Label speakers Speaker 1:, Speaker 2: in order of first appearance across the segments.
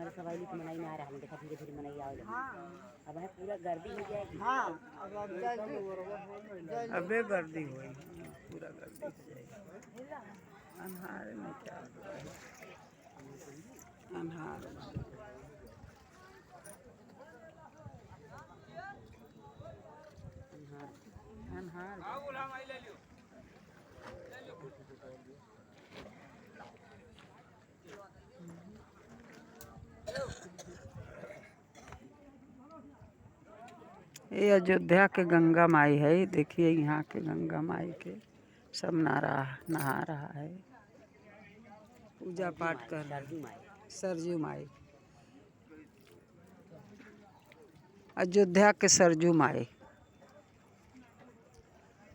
Speaker 1: पहले सवाई तो मनाई में आ रहा है, देखा धीरे धीरे मनाई आओ। अब है पूरा गर्दी हो जाएगी।
Speaker 2: अबे गर्दी हुई, पूरा गर्दी हो जाएगी। अन्हार में क्या अन्हार अन्हार ये अयोध्या के गंगा माई है। देखिए यहाँ के गंगा माई के सब नहा रहा है, पूजा पाठ कर रहा है। सरजू माई, अयोध्या के सरजू माई,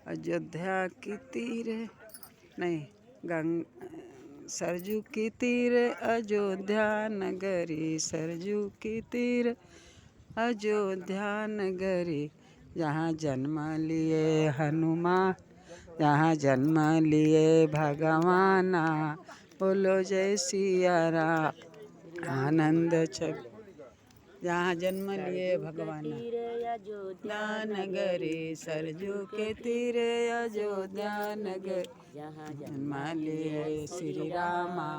Speaker 2: अयोध्या की तीर नहीं सरजू की तीर अयोध्या नगरी, सरजू की तीर अयोध्या नगरी, जहाँ जन्म लिए हनुमान, जहाँ जन्म लिए भगवान, बोलो जय सिया राम। आनंद छवि, जहाँ जन्म लिए भगवान, अयोध्या नगरी, सरजू के तीर अयोध्या नगर, जन्म लिए श्री रामा,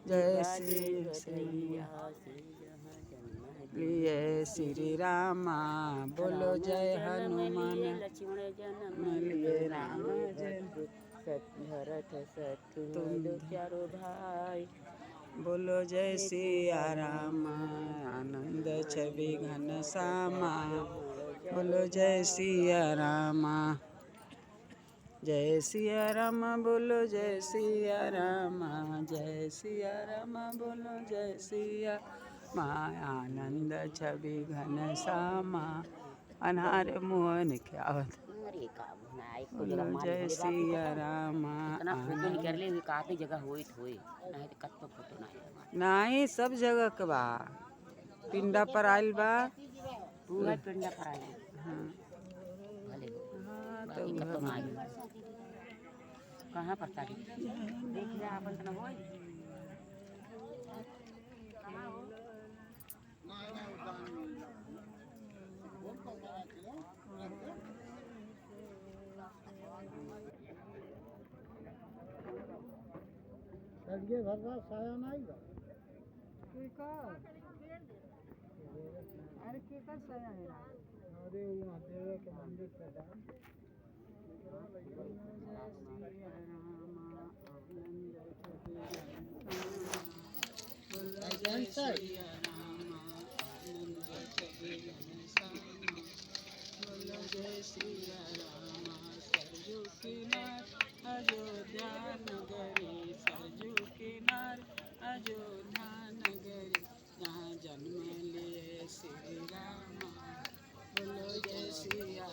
Speaker 2: जय श्री लिए श्री रामा, बोलो जय हनुमान, जन्म लिए राम जय भरत शत्रुघ्न चारों भाई, बोलो जय सिया राम। आनंद छवि घन श्यामा, बोलो जय सिया राम, जय सिया राम, बोलो जय सिया राम, जय सिया राम, बोलो जय सिया माँ। आनंद छवि घन श्यामा, अनहार मोहन क्या बोलो जय सिया राम।
Speaker 1: काफी जगह हुई
Speaker 2: नहीं सब जगह के बा, पिंडा पर आयल बा,
Speaker 1: पूरा पिंडा पर आयल।
Speaker 2: हाँ
Speaker 1: तो कहाँ पर था देख ले आपन तना होई।
Speaker 3: ये घर का साया नहीं बा
Speaker 2: अरे के का साया है।
Speaker 3: अरे वहाँ देवे के मंदिर पे दाम
Speaker 2: अयोध्या नगरी, सरजू किनार अयोध्या नगरी, जहाँ जन्म लिए श्री राम, बोलो जय सिया